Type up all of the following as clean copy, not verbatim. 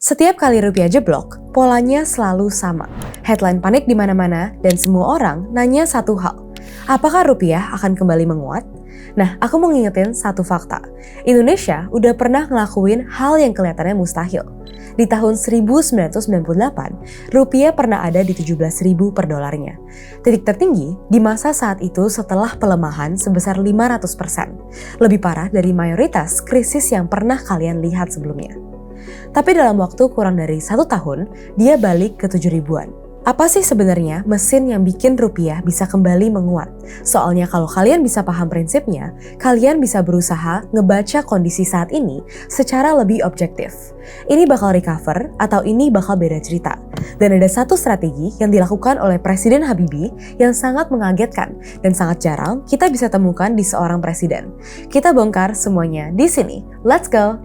Setiap kali rupiah jeblok, polanya selalu sama. Headline panik di mana-mana dan semua orang nanya satu hal. Apakah rupiah akan kembali menguat? Nah, aku mau ngingetin satu fakta. Indonesia udah pernah ngelakuin hal yang kelihatannya mustahil. Di tahun 1998, rupiah pernah ada di 17.000 per dolarnya. Titik tertinggi di masa saat itu setelah pelemahan sebesar 500%. Lebih parah dari mayoritas krisis yang pernah kalian lihat sebelumnya. Tapi dalam waktu kurang dari 1 tahun, dia balik ke 7 ribuan. Apa sih sebenarnya mesin yang bikin rupiah bisa kembali menguat? Soalnya kalau kalian bisa paham prinsipnya, kalian bisa berusaha ngebaca kondisi saat ini secara lebih objektif. Ini bakal recover atau ini bakal beda cerita. Dan ada satu strategi yang dilakukan oleh Presiden Habibie yang sangat mengagetkan dan sangat jarang kita bisa temukan di seorang presiden. Kita bongkar semuanya di sini. Let's go!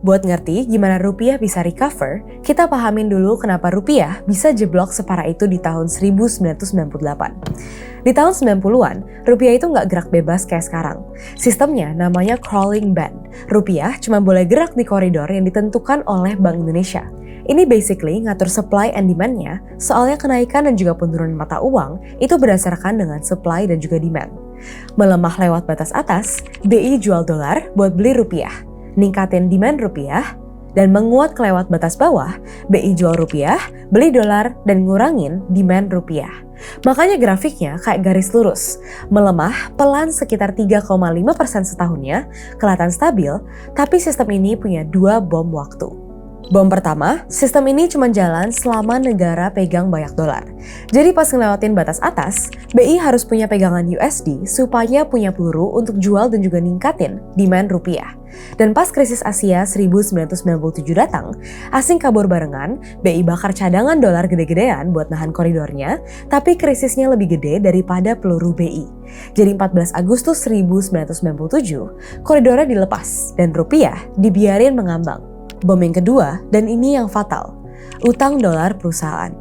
Buat ngerti gimana rupiah bisa recover, kita pahamin dulu kenapa rupiah bisa jeblok separah itu di tahun 1998. Di tahun 90-an, rupiah itu nggak gerak bebas kayak sekarang. Sistemnya namanya crawling band. Rupiah cuma boleh gerak di koridor yang ditentukan oleh Bank Indonesia. Ini basically ngatur supply and demand-nya, soalnya kenaikan dan juga penurunan mata uang itu berdasarkan dengan supply dan juga demand. Melemah lewat batas atas, BI jual dolar buat beli rupiah. Ningkatin demand rupiah, dan menguat kelewat batas bawah, BI jual rupiah, beli dolar, dan ngurangin demand rupiah. Makanya grafiknya kayak garis lurus, melemah pelan sekitar 3,5% setahunnya, kelihatan stabil, tapi sistem ini punya 2 bom waktu. Bom pertama, sistem ini cuma jalan selama negara pegang banyak dolar. Jadi pas ngelewatin batas atas, BI harus punya pegangan USD supaya punya peluru untuk jual dan juga ningkatin demand rupiah. Dan pas krisis Asia 1997 datang, asing kabur barengan, BI bakar cadangan dolar gede-gedean buat nahan koridornya, tapi krisisnya lebih gede daripada peluru BI. Jadi 14 Agustus 1997, koridornya dilepas dan rupiah dibiarin mengambang. Bom yang kedua, dan ini yang fatal, utang dolar perusahaan.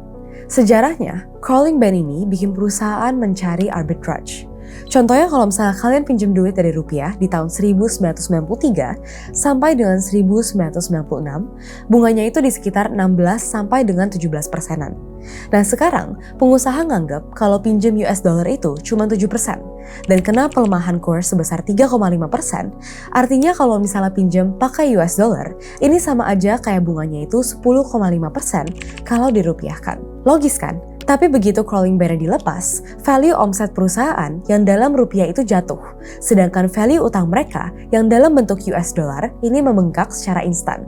Sejarahnya, crawling band ini bikin perusahaan mencari arbitrage. Contohnya kalau misalnya kalian pinjam duit dari rupiah di tahun 1993 sampai dengan 1996, bunganya itu di sekitar 16 sampai dengan 17%. Nah sekarang, pengusaha nganggap kalau pinjam US dollar itu cuma 7%. Dan kena pelemahan kurs sebesar 3,5%, artinya kalau misalnya pinjam pakai US dollar, ini sama aja kayak bunganya itu 10,5% kalau dirupiahkan. Logis kan? Tapi begitu crawling band dilepas, value omset perusahaan yang dalam rupiah itu jatuh, sedangkan value utang mereka yang dalam bentuk US dollar ini membengkak secara instan.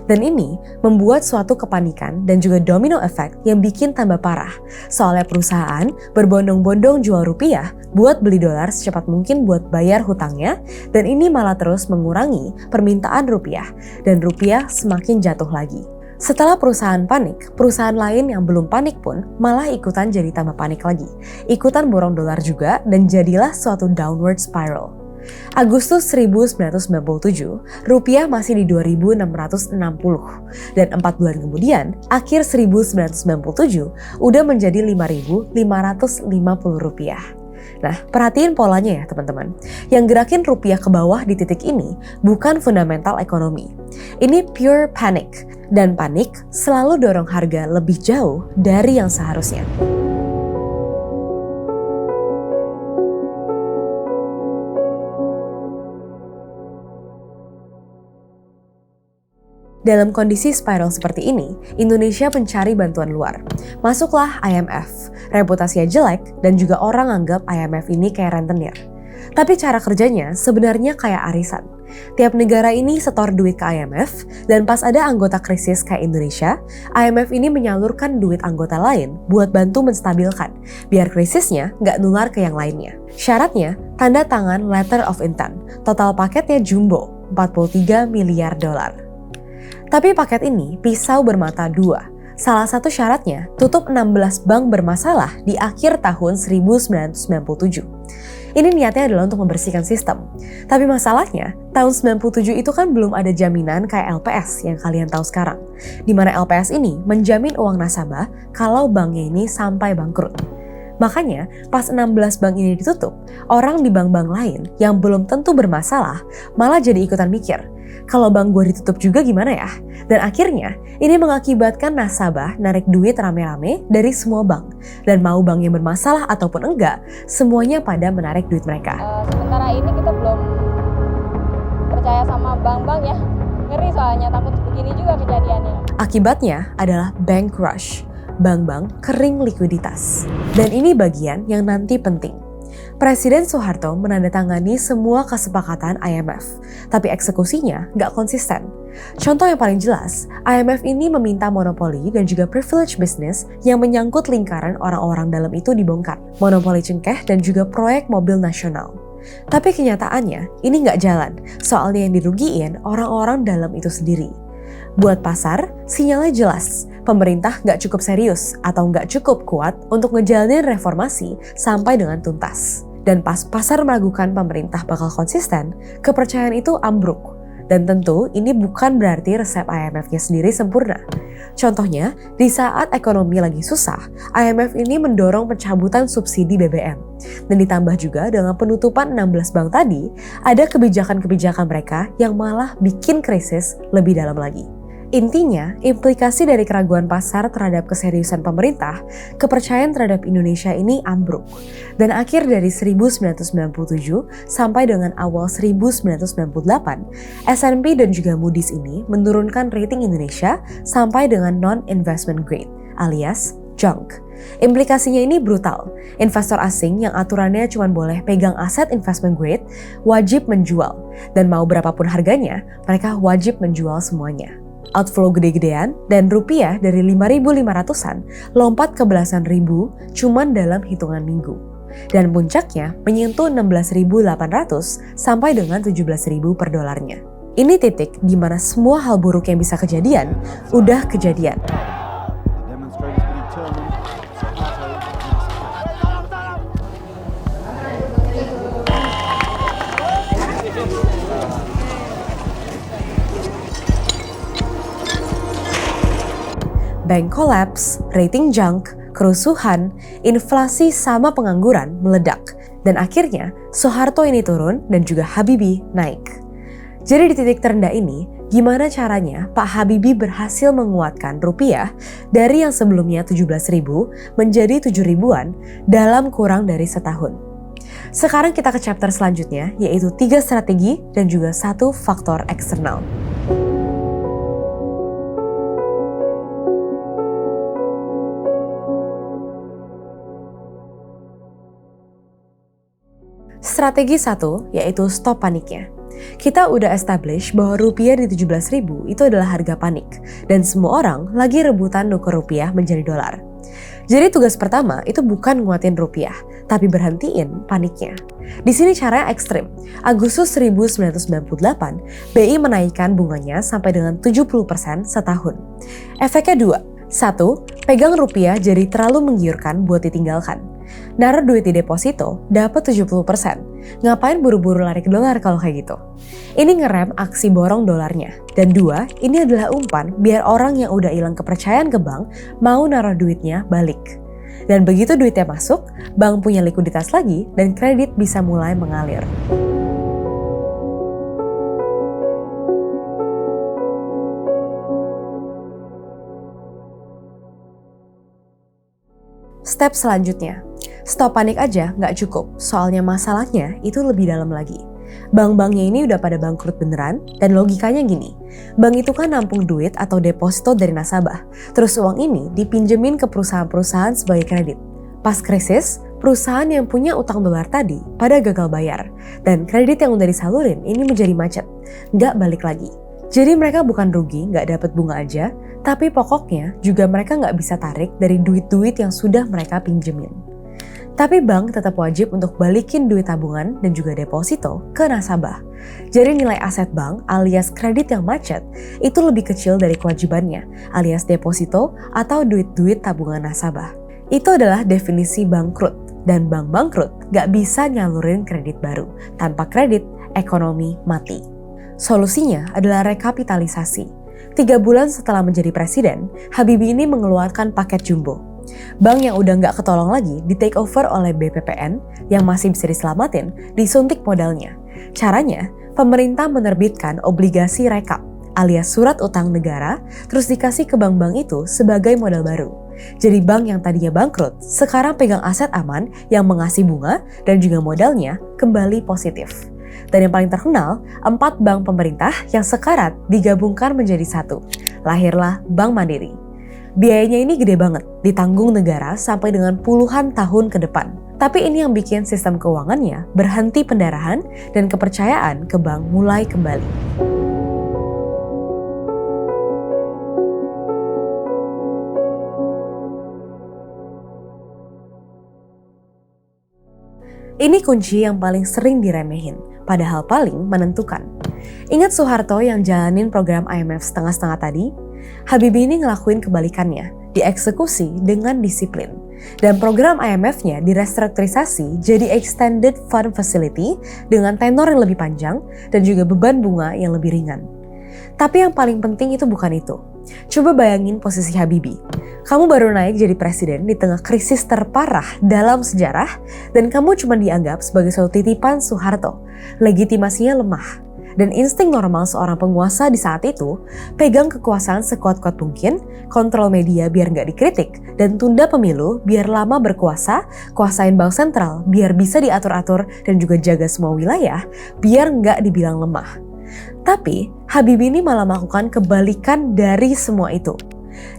Dan ini membuat suatu kepanikan dan juga domino effect yang bikin tambah parah. Soalnya perusahaan berbondong-bondong jual rupiah buat beli dolar secepat mungkin buat bayar hutangnya, dan ini malah terus mengurangi permintaan rupiah, dan rupiah semakin jatuh lagi. Setelah perusahaan panik, perusahaan lain yang belum panik pun malah ikutan jadi tambah panik lagi. Ikutan borong dolar juga dan jadilah suatu downward spiral. Agustus 1997, rupiah masih di 2.660 dan 4 bulan kemudian, akhir 1997, udah menjadi 5.550 rupiah. Nah, perhatiin polanya ya teman-teman. Yang gerakin rupiah ke bawah di titik ini bukan fundamental ekonomi. Ini pure panic, dan panik selalu dorong harga lebih jauh dari yang seharusnya. Dalam kondisi spiral seperti ini, Indonesia mencari bantuan luar. Masuklah IMF. Reputasinya jelek dan juga orang anggap IMF ini kayak rentenir. Tapi cara kerjanya sebenarnya kayak arisan. Tiap negara ini setor duit ke IMF, dan pas ada anggota krisis kayak Indonesia, IMF ini menyalurkan duit anggota lain buat bantu menstabilkan, biar krisisnya nggak nular ke yang lainnya. Syaratnya, tanda tangan letter of intent. Total paketnya jumbo, 43 miliar dolar. Tapi paket ini pisau bermata dua. Salah satu syaratnya, tutup 16 bank bermasalah di akhir tahun 1997. Ini niatnya adalah untuk membersihkan sistem. Tapi masalahnya, tahun 97 itu kan belum ada jaminan kayak LPS yang kalian tahu sekarang. Di mana LPS ini menjamin uang nasabah kalau banknya ini sampai bangkrut. Makanya, pas 16 bank ini ditutup, orang di bank-bank lain yang belum tentu bermasalah malah jadi ikutan mikir, kalau bank gue ditutup juga gimana ya? Dan akhirnya, ini mengakibatkan nasabah narik duit rame-rame dari semua bank. Dan mau bank yang bermasalah ataupun enggak, semuanya pada menarik duit mereka. Sementara ini kita belum percaya sama bank-bank ya. Ngeri soalnya, takut begini juga kejadiannya. Akibatnya adalah bank rush. Bank-bank kering likuiditas. Dan ini bagian yang nanti penting. Presiden Soeharto menandatangani semua kesepakatan IMF, tapi eksekusinya nggak konsisten. Contoh yang paling jelas, IMF ini meminta monopoli dan juga privilege business yang menyangkut lingkaran orang-orang dalam itu dibongkar. Monopoli cengkeh dan juga proyek mobil nasional. Tapi kenyataannya, ini nggak jalan, soalnya yang dirugiin orang-orang dalam itu sendiri. Buat pasar, sinyalnya jelas, pemerintah nggak cukup serius atau nggak cukup kuat untuk ngejalanin reformasi sampai dengan tuntas. Dan pas pasar meragukan pemerintah bakal konsisten, kepercayaan itu ambruk. Dan tentu ini bukan berarti resep IMF-nya sendiri sempurna. Contohnya, di saat ekonomi lagi susah, IMF ini mendorong pencabutan subsidi BBM. Dan ditambah juga dengan penutupan 16 bank tadi, ada kebijakan-kebijakan mereka yang malah bikin krisis lebih dalam lagi. Intinya, implikasi dari keraguan pasar terhadap keseriusan pemerintah, kepercayaan terhadap Indonesia ini ambruk. Dan akhir dari 1997 sampai dengan awal 1998, S&P dan juga Moody's ini menurunkan rating Indonesia sampai dengan non-investment grade, alias junk. Implikasinya ini brutal. Investor asing yang aturannya cuma boleh pegang aset investment grade wajib menjual. Dan mau berapapun harganya, mereka wajib menjual semuanya. Outflow gede-gedean dan rupiah dari 5.500-an lompat ke belasan ribu cuman dalam hitungan minggu. Dan puncaknya menyentuh 16.800 sampai dengan 17.000 per dolarnya. Ini titik di mana semua hal buruk yang bisa kejadian udah kejadian. Bank collapse, rating junk, kerusuhan, inflasi sama pengangguran meledak. Dan akhirnya Soeharto ini turun dan juga Habibie naik. Jadi di titik terendah ini, gimana caranya Pak Habibie berhasil menguatkan rupiah dari yang sebelumnya 17.000 menjadi 7.000-an dalam kurang dari setahun. Sekarang kita ke chapter selanjutnya, yaitu 3 strategi dan juga 1 faktor eksternal. Strategi 1 yaitu stop paniknya. Kita udah establish bahwa rupiah di 17.000 itu adalah harga panik dan semua orang lagi rebutan nuker rupiah menjadi dolar. Jadi tugas pertama itu bukan nguatin rupiah, tapi berhentiin paniknya. Di sini caranya ekstrim. Agustus 1998, BI menaikkan bunganya sampai dengan 70% setahun. Efeknya 2. 1. Pegang rupiah jadi terlalu menggiurkan buat ditinggalkan. Naruh duit di deposito dapat 70%. Ngapain buru-buru lari ke dolar kalau kayak gitu? Ini ngerem aksi borong dolarnya. Dan 2, ini adalah umpan biar orang yang udah hilang kepercayaan ke bank mau naruh duitnya balik. Dan begitu duitnya masuk, bank punya likuiditas lagi dan kredit bisa mulai mengalir. Step selanjutnya, stop panik aja nggak cukup, soalnya masalahnya itu lebih dalam lagi. Bank-banknya ini udah pada bangkrut beneran, dan logikanya gini, bank itu kan nampung duit atau deposito dari nasabah, terus uang ini dipinjemin ke perusahaan-perusahaan sebagai kredit. Pas krisis, perusahaan yang punya utang dolar tadi pada gagal bayar, dan kredit yang udah disalurin ini menjadi macet, nggak balik lagi. Jadi mereka bukan rugi, nggak dapat bunga aja, tapi pokoknya juga mereka nggak bisa tarik dari duit-duit yang sudah mereka pinjemin. Tapi bank tetap wajib untuk balikin duit tabungan dan juga deposito ke nasabah. Jadi nilai aset bank alias kredit yang macet itu lebih kecil dari kewajibannya alias deposito atau duit-duit tabungan nasabah. Itu adalah definisi bangkrut. Dan bank bangkrut gak bisa nyalurin kredit baru. Tanpa kredit, ekonomi mati. Solusinya adalah rekapitalisasi. 3 bulan setelah menjadi presiden, Habibie ini mengeluarkan paket jumbo. Bank yang udah nggak ketolong lagi di take over oleh BPPN yang masih bisa diselamatin, disuntik modalnya. Caranya, pemerintah menerbitkan obligasi rekap alias surat utang negara terus dikasih ke bank-bank itu sebagai modal baru. Jadi bank yang tadinya bangkrut sekarang pegang aset aman yang mengasih bunga dan juga modalnya kembali positif. Dan yang paling terkenal, 4 bank pemerintah yang sekarat digabungkan menjadi satu. Lahirlah Bank Mandiri. Biayanya ini gede banget, ditanggung negara sampai dengan puluhan tahun ke depan. Tapi ini yang bikin sistem keuangannya berhenti pendarahan dan kepercayaan ke bank mulai kembali. Ini kunci yang paling sering diremehin, padahal paling menentukan. Ingat Soeharto yang jalanin program IMF setengah-setengah tadi? Habibie ini ngelakuin kebalikannya, dieksekusi dengan disiplin. Dan program IMF-nya direstrukturisasi jadi Extended Fund Facility dengan tenor yang lebih panjang dan juga beban bunga yang lebih ringan. Tapi yang paling penting itu bukan itu. Coba bayangin posisi Habibie. Kamu baru naik jadi presiden di tengah krisis terparah dalam sejarah dan kamu cuma dianggap sebagai suatu titipan Soeharto. Legitimasinya lemah. Dan insting normal seorang penguasa di saat itu, pegang kekuasaan sekuat-kuat mungkin, kontrol media biar nggak dikritik, dan tunda pemilu biar lama berkuasa, kuasain bank sentral biar bisa diatur-atur dan juga jaga semua wilayah, biar nggak dibilang lemah. Tapi, Habibie ini malah melakukan kebalikan dari semua itu.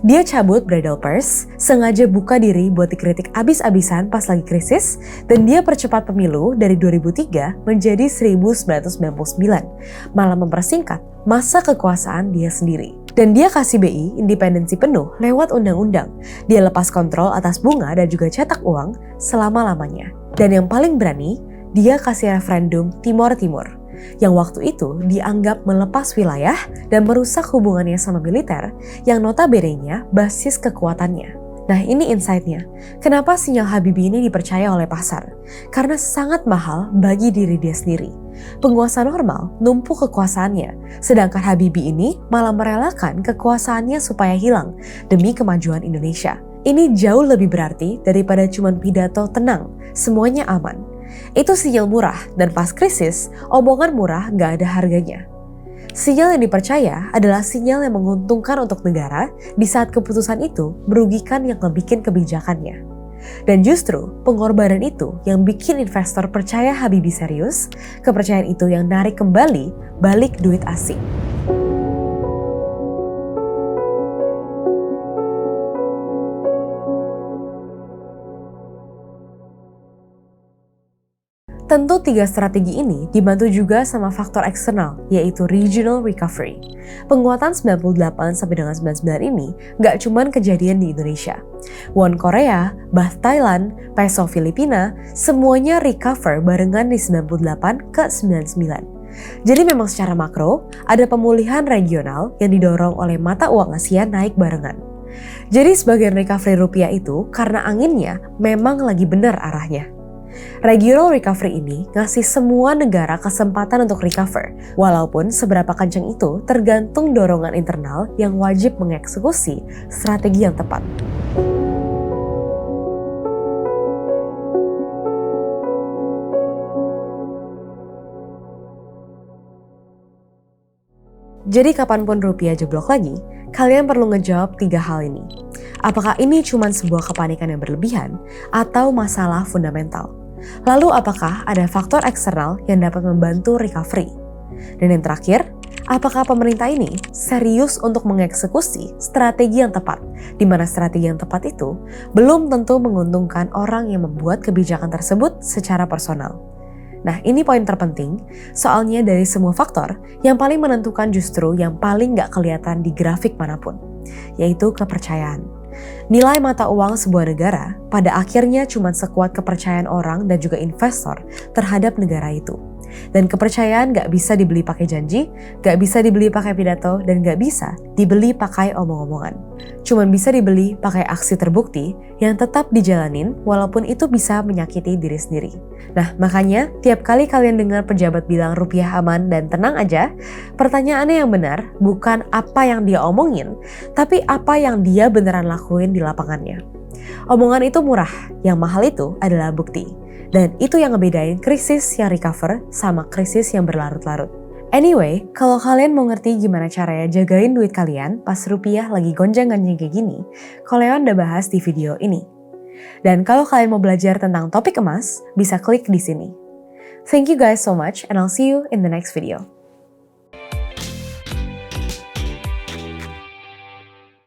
Dia cabut bridal purse, sengaja buka diri buat dikritik abis-abisan pas lagi krisis, dan dia percepat pemilu dari 2003 menjadi 1999, malah mempersingkat masa kekuasaan dia sendiri. Dan dia kasih BI independensi penuh lewat undang-undang. Dia lepas kontrol atas bunga dan juga cetak uang selama-lamanya. Dan yang paling berani, dia kasih referendum Timor-Timur, yang waktu itu dianggap melepas wilayah dan merusak hubungannya sama militer yang notabene-nya basis kekuatannya. Nah ini insight-nya. Kenapa sinyal Habibie ini dipercaya oleh pasar? Karena sangat mahal bagi diri dia sendiri. Penguasa normal numpuk kekuasaannya, sedangkan Habibie ini malah merelakan kekuasaannya supaya hilang demi kemajuan Indonesia. Ini jauh lebih berarti daripada cuma pidato tenang, semuanya aman. Itu sinyal murah, dan pas krisis, omongan murah gak ada harganya. Sinyal yang dipercaya adalah sinyal yang menguntungkan untuk negara di saat keputusan itu merugikan yang ngebikin kebijakannya. Dan justru pengorbanan itu yang bikin investor percaya Habibie serius, kepercayaan itu yang narik kembali balik duit asing. Tentu 3 strategi ini dibantu juga sama faktor eksternal, yaitu regional recovery. Penguatan 98 sampai dengan 99 ini nggak cuman kejadian di Indonesia. Won Korea, Baht Thailand, Peso Filipina, semuanya recover barengan di 98 ke 99. Jadi memang secara makro, ada pemulihan regional yang didorong oleh mata uang Asia naik barengan. Jadi sebagian recovery rupiah itu karena anginnya memang lagi benar arahnya. Regional recovery ini ngasih semua negara kesempatan untuk recover, walaupun seberapa kencang itu tergantung dorongan internal yang wajib mengeksekusi strategi yang tepat. Jadi kapanpun rupiah jeblok lagi, kalian perlu ngejawab 3 hal ini. Apakah ini cuma sebuah kepanikan yang berlebihan atau masalah fundamental? Lalu apakah ada faktor eksternal yang dapat membantu recovery? Dan yang terakhir, apakah pemerintah ini serius untuk mengeksekusi strategi yang tepat? Di mana strategi yang tepat itu belum tentu menguntungkan orang yang membuat kebijakan tersebut secara personal. Nah ini poin terpenting, soalnya dari semua faktor, yang paling menentukan justru yang paling gak kelihatan di grafik manapun, yaitu kepercayaan. Nilai mata uang sebuah negara pada akhirnya cuma sekuat kepercayaan orang dan juga investor terhadap negara itu. Dan kepercayaan gak bisa dibeli pakai janji, gak bisa dibeli pakai pidato, dan gak bisa dibeli pakai omong-omongan. Cuman bisa dibeli pakai aksi terbukti yang tetap dijalanin walaupun itu bisa menyakiti diri sendiri. Nah, makanya tiap kali kalian dengar pejabat bilang rupiah aman dan tenang aja, pertanyaannya yang benar bukan apa yang dia omongin, tapi apa yang dia beneran lakuin di lapangannya. Omongan itu murah, yang mahal itu adalah bukti. Dan itu yang ngebedain krisis yang recover sama krisis yang berlarut-larut. Anyway, kalau kalian mau ngerti gimana caranya jagain duit kalian pas rupiah lagi gonjang-ganjing kayak gini, Koleon udah bahas di video ini. Dan kalau kalian mau belajar tentang topik emas, bisa klik di sini. Thank you guys so much and I'll see you in the next video.